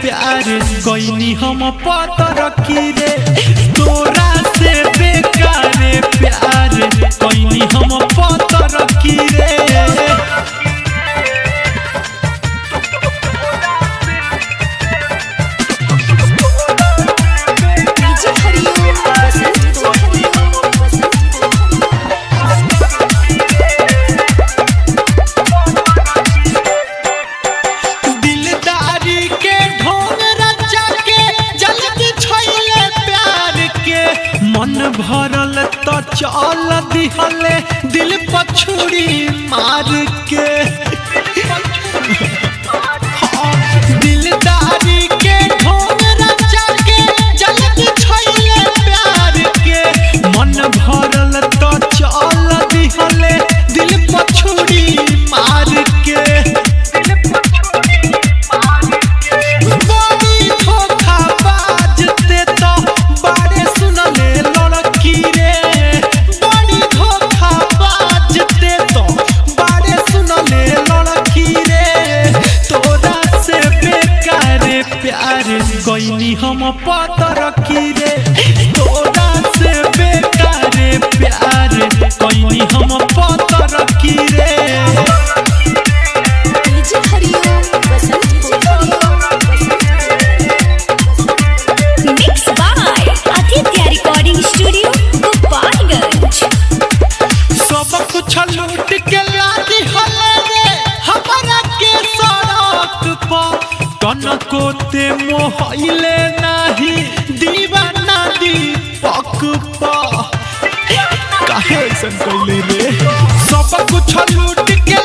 प्यार कोई हम पतर की रे तोरा से बेकार प्यार कोई हम पतर की रे। मन भरल तो चल दिहले दिल पछुड़ी मार के दिलदारी के ढोंग रचा के जल्दी छैले प्यार के मन भरल तो चल दिहले दिल पछुड़ी मार के बड़ी धोखा बाजते तो बड़े सुनले लड़की रे बड़ी धोखा बाजते तो बड़े सुनले लड़की रे तोरा से बेकार प्यार कोई हम पतर की रे तोरा से बेकार प्यार कोई हम पतर की रे। लूट के लादी हले रे हमारा के सड़क पर कनको ते मोहइले नाही दीवाना दीपक पर काहे ऐसन कइले रे सब कुछ लूट के